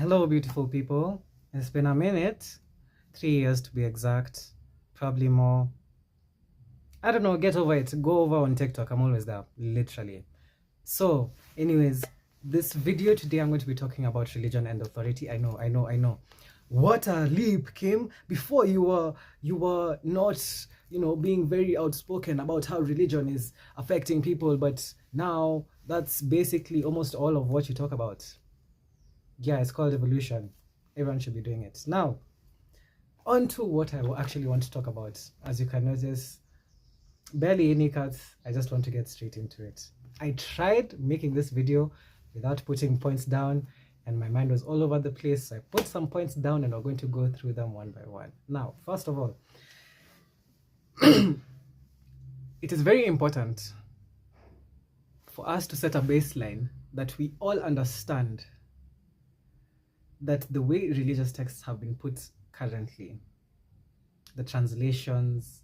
Hello, beautiful people. It's been a minute, 3 years to be exact, probably more. I don't know, get over it. Go over on TikTok. I'm always there, literally. So, anyways, this video today I'm going to be talking about religion and authority. I know. What a leap, Kim. Before you were not, being very outspoken about how religion is affecting people, but now that's basically almost all of what you talk about. Yeah, it's called evolution. Everyone should be doing it. Now, on to what I actually want to talk about. As you can notice, barely any cuts. I just want to get straight into it. I tried making this video without putting points down, and my mind was all over the place. So I put some points down and we're going to go through them one by one. Now, first of all, it is very important for us to set a baseline that we all understand that the way religious texts have been put currently, the translations,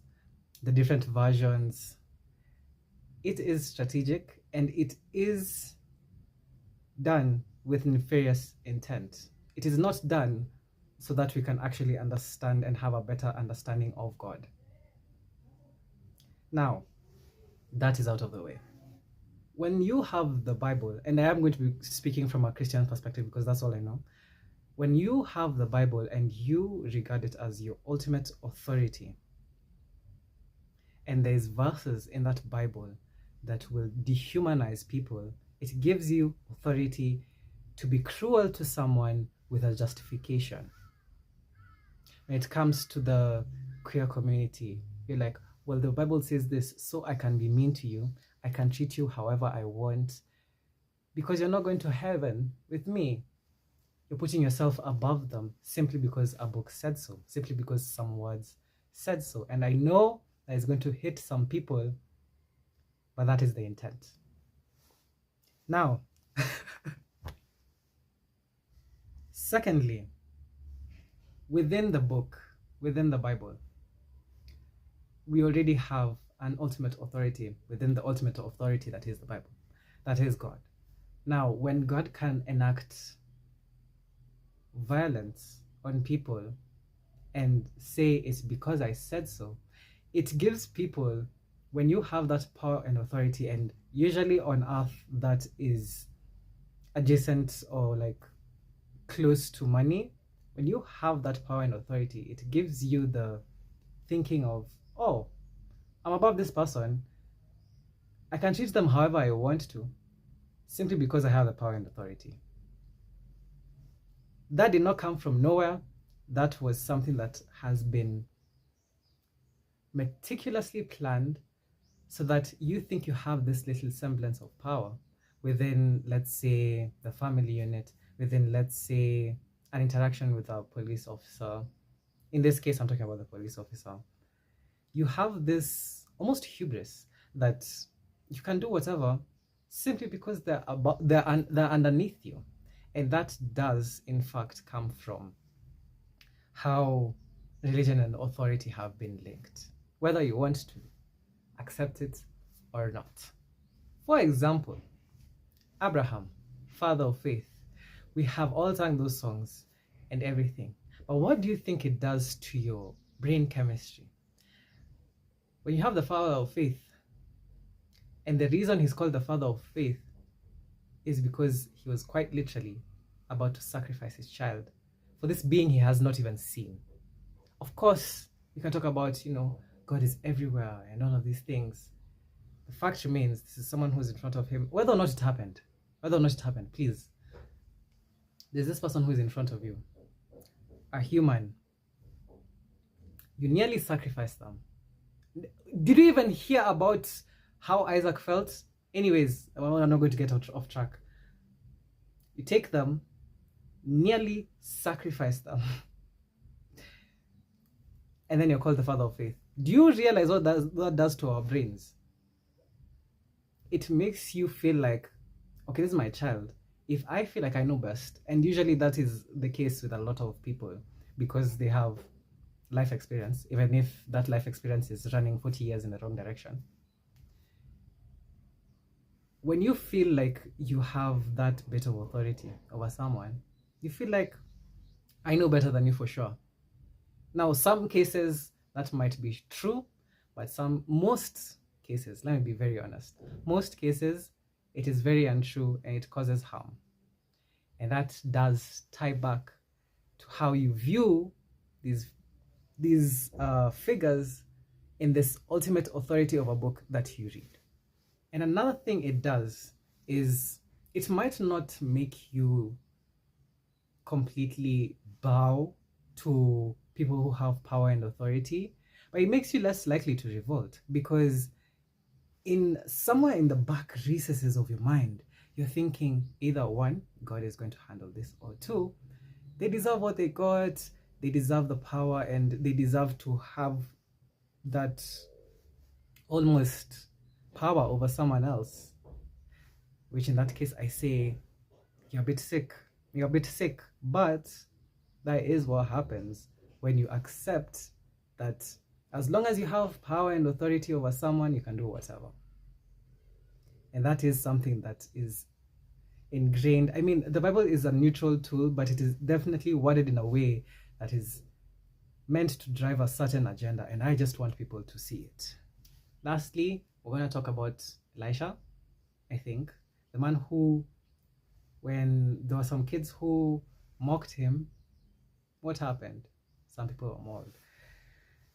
the different versions, it is strategic and it is done with nefarious intent. It is not done so that we can actually understand and have a better understanding of God. Now, that is out of the way. When you have the Bible, and I am going to be speaking from a Christian perspective because that's all I know. When you have the Bible and you regard it as your ultimate authority, and there's verses in that Bible that will dehumanize people, it gives you authority to be cruel to someone with a justification. When it comes to the queer community, you're like, well, the Bible says this, so I can be mean to you. I can treat you however I want because you're not going to heaven with me. You're putting yourself above them simply because a book said so, simply because some words said so. And I know that it's going to hit some people, but that is the intent. Now, secondly, within the book, within the Bible, we already have an ultimate authority within the ultimate authority that is the Bible, that is God. Now, when God can enact violence on people and say it's because I said so, it gives people, when you have that power and authority, and usually on earth that is adjacent or like close to money, when you have that power and authority, it gives you the thinking of, oh, I'm above this person, I can treat them however I want to simply because I have the power and authority. That did not come from nowhere. That was something that has been meticulously planned so that you think you have this little semblance of power within, let's say, the family unit, within, let's say, an interaction with a police officer. In this case, I'm talking about the police officer. You have this almost hubris that you can do whatever simply because they're underneath you. And that does, in fact, come from how religion and authority have been linked, whether you want to accept it or not. For example, Abraham, father of faith, we have all sung those songs and everything. But what do you think it does to your brain chemistry? When you have the father of faith, and the reason he's called the father of faith is because he was quite literally about to sacrifice his child for this being he has not even seen. Of course, you can talk about, God is everywhere and all of these things. The fact remains, this is someone who's in front of him, whether or not it happened, please. There's this person who is in front of you, a human. You nearly sacrificed them. Did you even hear about how Isaac felt? Anyways, I'm not going to get off track. You take them, nearly sacrifice them, and then you're called the father of faith. Do you realize what that does to our brains? It makes you feel like, okay, this is my child. If I feel like I know best, and usually that is the case with a lot of people because they have life experience, even if that life experience is running 40 years in the wrong direction. When you feel like you have that bit of authority over someone, You feel like I know better than you for sure. Now, some cases that might be true, but most cases, let me be very honest, most cases it is very untrue and it causes harm. And that does tie back to how you view these figures in this ultimate authority of a book that you read. And another thing it does is it might not make you completely bow to people who have power and authority, but it makes you less likely to revolt, because in somewhere in the back recesses of your mind, you're thinking either one, God is going to handle this, or two, they deserve what they got, they deserve the power, and they deserve to have that almost power over someone else. Which in that case, I say, you're a bit sick. You're a bit sick. But that is what happens when you accept that as long as you have power and authority over someone, you can do whatever. And that is something that is ingrained. I mean, the Bible is a neutral tool, but it is definitely worded in a way that is meant to drive a certain agenda, and I just want people to see it. Lastly, we're going to talk about Elisha, I think, the man who, when there were some kids who mocked him, what happened? Some people were mauled.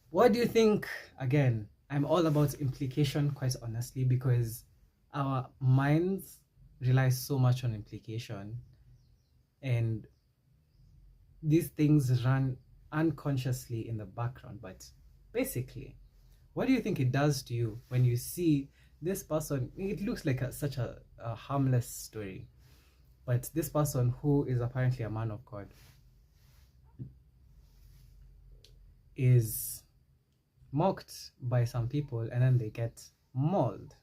What do you think? Again, I'm all about implication, quite honestly, because our minds rely so much on implication, and these things run unconsciously in the background. But basically, what do you think it does to you when you see this person? It looks like such a harmless story, but this person who is apparently a man of God is mocked by some people, and then they get mauled.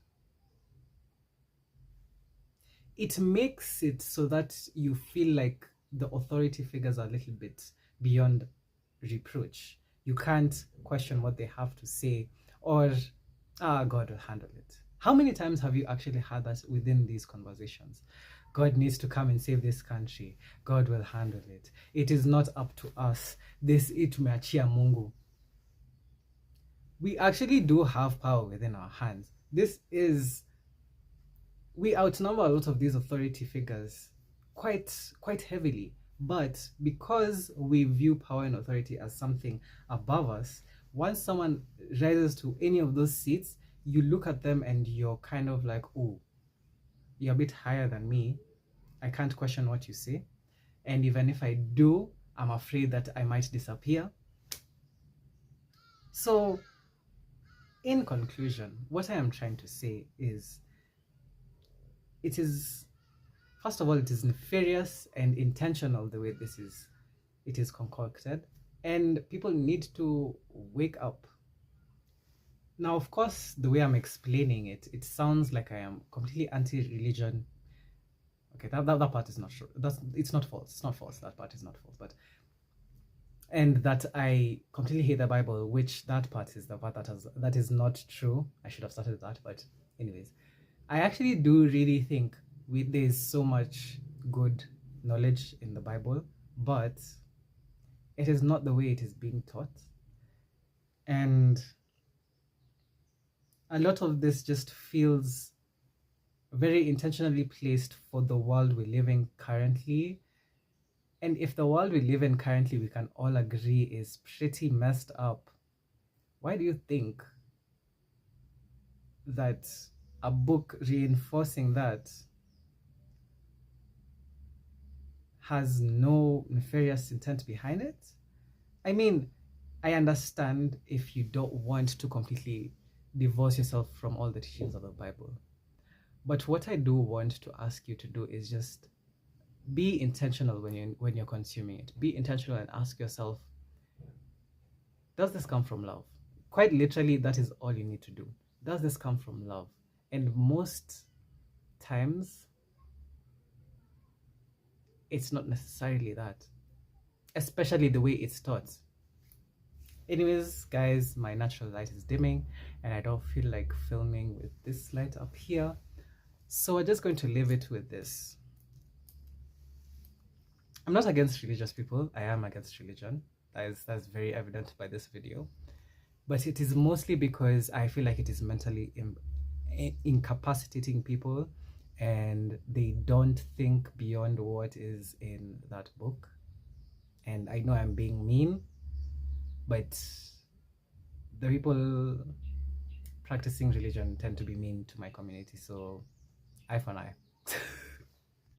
It makes it so that you feel like the authority figures are a little bit beyond reproach. You can't question what they have to say, or God will handle it. How many times have you actually had that within these conversations? God needs to come and save this country. God will handle it. It is not up to us. This itumeachia Mungu. We actually do have power within our hands. We outnumber a lot of these authority figures quite heavily, but because we view power and authority as something above us, once someone rises to any of those seats, you look at them and you're kind of like, oh, you're a bit higher than me. I can't question what you say. And even if I do, I'm afraid that I might disappear. So, in conclusion, what I am trying to say is, first of all, it is nefarious and intentional the way it is concocted, and people need to wake up. Now, of course, the way I'm explaining it, it sounds like I am completely anti-religion. Okay, that part is not true. It's not false. It's not false. That part is not false. And that I completely hate the Bible, which that part is the part that is not true. I should have started with that, but anyways, I actually do really think there's so much good knowledge in the Bible, but it is not the way it is being taught. And a lot of this just feels very intentionally placed for the world we live in currently. And if the world we live in currently, we can all agree, is pretty messed up, why do you think that a book reinforcing that has no nefarious intent behind it? I mean, I understand if you don't want to completely divorce yourself from all the teachings of the Bible. But what I do want to ask you to do is just be intentional when you're consuming it. Be intentional and ask yourself, does this come from love? Quite literally, that is all you need to do. Does this come from love? And most times, it's not necessarily that, especially the way it's taught. Anyways, guys, my natural light is dimming and I don't feel like filming with this light up here. So we're just going to leave it with this. I'm not against religious people. I am against religion. That's very evident by this video. But it is mostly because I feel like it is mentally incapacitating people, and they don't think beyond what is in that book. And I know I'm being mean, but the people practicing religion tend to be mean to my community. So eye for an eye.